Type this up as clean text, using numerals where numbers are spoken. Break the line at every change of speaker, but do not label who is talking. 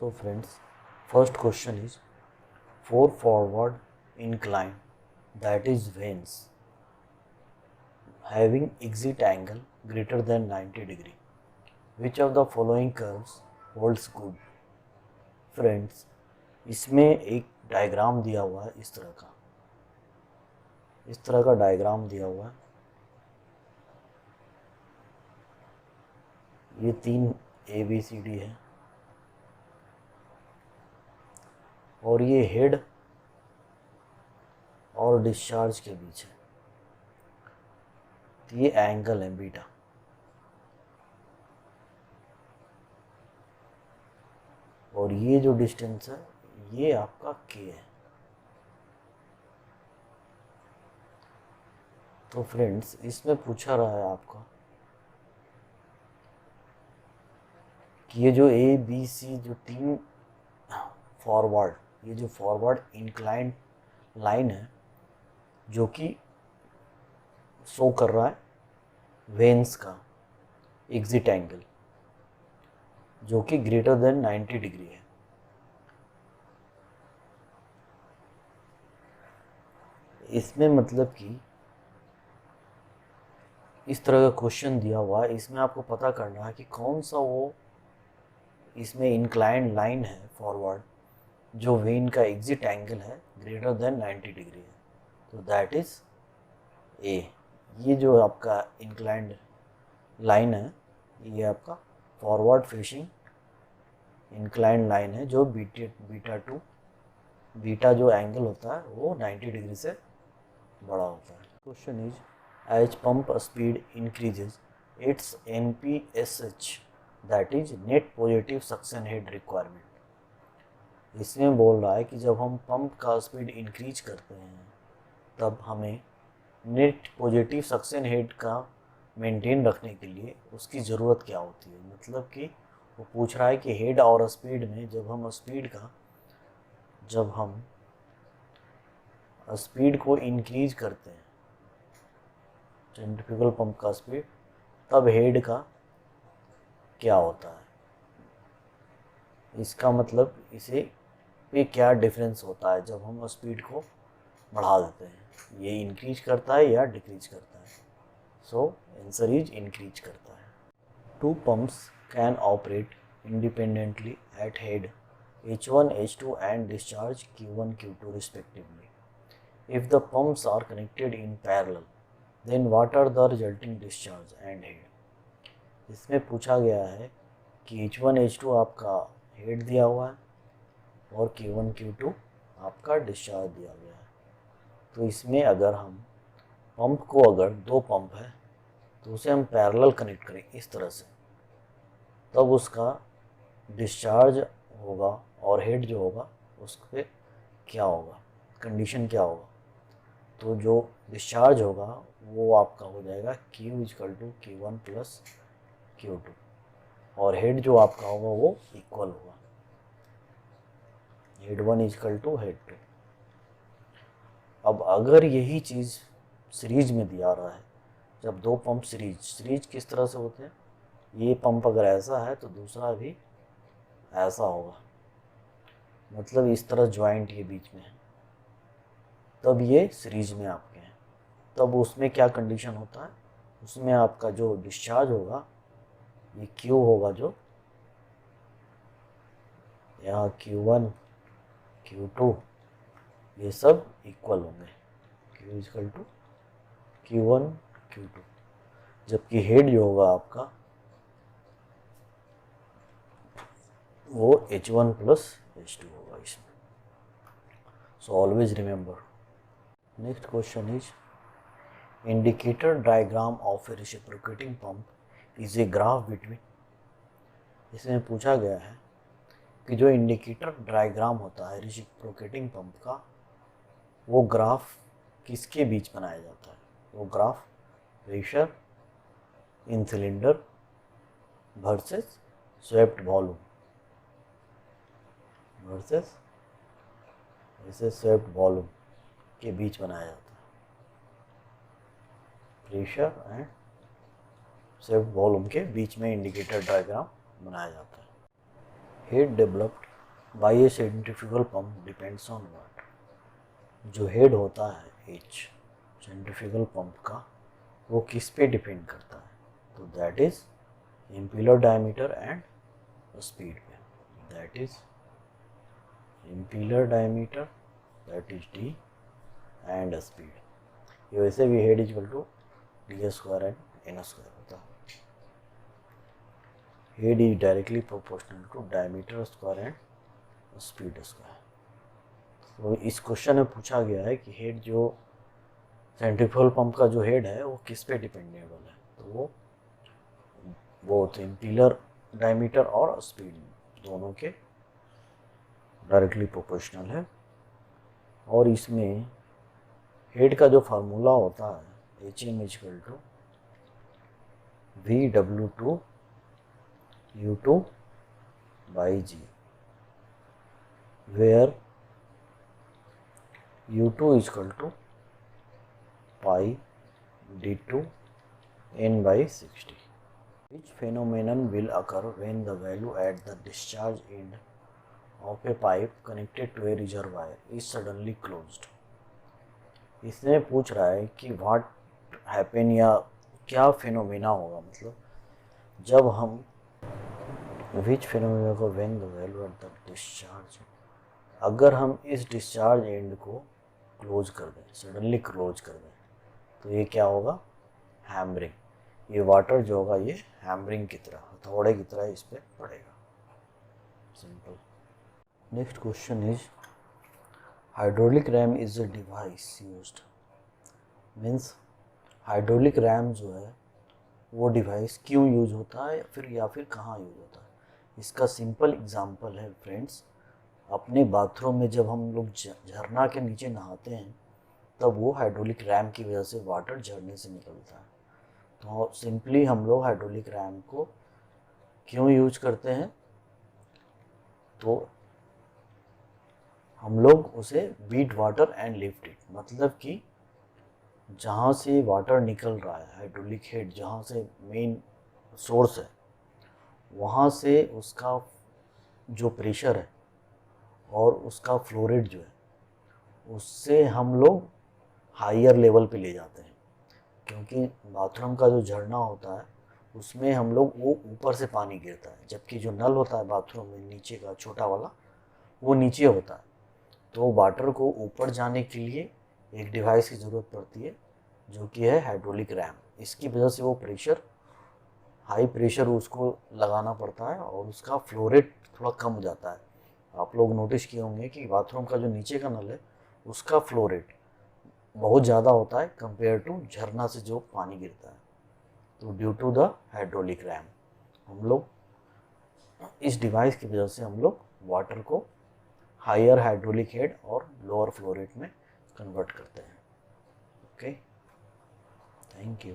So friends, first question is for forward incline, that is veins having exit angle greater than 90 degree. Which of the following curves holds good? Friends, इसमें एक diagram दिया हुआ है इस तरह का diagram दिया हुआ है। ये 3 ABCD है और ये हेड और डिस्चार्ज के बीच है, तो ये एंगल है बीटा। और ये जो डिस्टेंस है ये आपका K है। तो फ्रेंड्स, इसमें पूछा रहा है आपका कि ये जो ABC जो 3 फॉरवर्ड, ये जो फॉरवर्ड इंक्लाइंड लाइन है जो कि शो कर रहा है वेन्स का एग्जिट एंगल जो कि ग्रेटर देन 90 डिग्री है। इसमें मतलब कि इस तरह का क्वेश्चन दिया हुआ है, इसमें आपको पता करना है कि कौन सा वो इसमें इंक्लाइंड लाइन है फॉरवर्ड जो वेन का एग्जिट एंगल है ग्रेटर देन 90 डिग्री है। तो दैट इज ए। ये जो आपका इंक्लाइंड लाइन है ये आपका फॉरवर्ड फेसिंग इंक्लाइंड लाइन है जो बीटा जो एंगल होता है वो 90 डिग्री से बड़ा होता है। Question is as pump speed increases its NPSH that is net positive suction head requirement. इसमें बोल रहा है कि जब हम पंप का स्पीड इंक्रीज करते हैं तब हमें नेट पॉजिटिव सक्शन हेड का मेंटेन रखने के लिए उसकी ज़रूरत क्या होती है। मतलब कि वो पूछ रहा है कि हेड और स्पीड में जब हम स्पीड को इंक्रीज करते हैं सेंट्रीफ्यूगल पंप का स्पीड, तब हेड का क्या होता है। इसका मतलब इसे पे क्या डिफरेंस होता है जब हम स्पीड को बढ़ा देते हैं, ये इंक्रीज करता है या डिक्रीज करता है। सो आंसर इज इंक्रीज करता है। 2 pumps can operate independently at head H1, H2 and discharge Q1, Q2 respectively. If the pumps are connected in parallel, then what are the resulting discharge and head? इसमें पूछा गया है कि H1, H2 आपका head दिया हुआ है और Q1, Q2 आपका डिस्चार्ज दिया गया है। तो इसमें अगर हम पंप को, अगर 2 पंप है तो उसे हम पैरेलल कनेक्ट करें इस तरह से, तब उसका डिस्चार्ज होगा और हेड जो होगा उस पर क्या होगा, कंडीशन क्या होगा। तो जो डिस्चार्ज होगा वो आपका हो जाएगा Q = Q1 + Q2 और हेड जो आपका होगा वो इक्वल होगा, हेड 1 = हेड 2। अब अगर यही चीज़ सीरीज में दिया रहा है, जब 2 पंप सीरीज किस तरह से होते हैं, ये पंप अगर ऐसा है तो दूसरा भी ऐसा होगा, मतलब इस तरह ज्वाइंट ये बीच में है, तब ये सीरीज में आपके हैं। तब उसमें क्या कंडीशन होता है, उसमें आपका जो डिस्चार्ज होगा ये Q होगा, जो यहाँ Q1 Q2 ये सब इक्वल होंगे, Q = Q1 Q2, जबकि हेड जो होगा आपका वो H1 + H2 होगा इसमें। So always remember. Next question is indicator diagram of A reciprocating pump is a graph between. इसमें पूछा गया है कि जो इंडिकेटर डायग्राम होता है रेसिप्रोकेटिंग पंप का, वो ग्राफ किसके बीच बनाया जाता है। वो graph pressure in cylinder versus swept volume versus swept volume के बीच बनाया जाता है। प्रेशर एंड स्वेप्ट वॉल्यूम के बीच में इंडिकेटर डायग्राम बनाया जाता है। Head developed by A centrifugal pump depends on what, जो हेड होता है एच सेंट्रीफ्यूगल पंप का, वो किस पे डिपेंड करता है, तो that is impeller diameter and speed पे, that is impeller diameter, that is D, and speed. ये वैसे भी head equal to D square and N square होता है। Head is directly proportional to diameter square and speed square. तो इस question में पूछा गया है कि हेड जो सेंट्रीफ्यूगल पंप का जो हेड है वो किस पे डिपेंडेबल है, तो वो इम्पेलर डायमीटर और स्पीड दोनों के डायरेक्टली प्रोपोर्शनल है। और इसमें हेड का जो फार्मूला होता है H M equal to V W two U two by G, where u2 is equal to pi d2 n by 60. Which phenomenon will occur when the value at the discharge end of a pipe connected to a reservoir is suddenly closed? इसमें पूछ रहा है कि what happen या क्या phenomena होगा, मतलब जब हम which phenomena को when the value at the discharge, अगर हम इस डिस्चार्ज एंड को क्लोज कर दें, सडनली क्लोज कर दें, तो ये क्या होगा, हैमरिंग, ये वाटर जो होगा ये हैमरिंग की तरह, हथौड़े की तरह इस पर पड़ेगा, simple. Next question is hydraulic RAM is a device used, means hydraulic RAM जो है वो डिवाइस क्यों यूज होता है या फिर कहाँ यूज होता है। इसका सिंपल एग्जांपल है फ्रेंड्स, अपने बाथरूम में जब हम लोग झरना के नीचे नहाते हैं तब वो हाइड्रोलिक रैम की वजह से वाटर झरने से निकलता है। तो सिंपली हम लोग हाइड्रोलिक रैम को क्यों यूज करते हैं, तो हम लोग उसे beat water and lift it, मतलब कि जहाँ से वाटर निकल रहा है, हाइड्रोलिक हेड जहाँ से मेन सोर्स है, वहाँ से उसका जो प्रेशर है और उसका फ्लो रेट जो है उससे हम लोग हायर लेवल पे ले जाते हैं, क्योंकि बाथरूम का जो झरना होता है उसमें हम लोग वो ऊपर से पानी गिरता है, जबकि जो नल होता है बाथरूम में नीचे का छोटा वाला वो नीचे होता है। तो वाटर को ऊपर जाने के लिए एक डिवाइस की ज़रूरत पड़ती है जो कि है हाइड्रोलिक रैम। इसकी वजह से वो प्रेशर, हाई प्रेशर उसको लगाना पड़ता है और उसका फ्लो रेट थोड़ा कम हो जाता है। आप लोग नोटिस किए होंगे कि बाथरूम का जो नीचे का नल है उसका फ्लो रेट बहुत ज़्यादा होता है कंपेयर टू झरना से जो पानी गिरता है। तो due to the hydraulic ram हम लोग इस डिवाइस की वजह से हम लोग वाटर को हायर हाइड्रोलिक हेड और लोअर फ्लो रेट में कन्वर्ट करते हैं। Okay, thank you.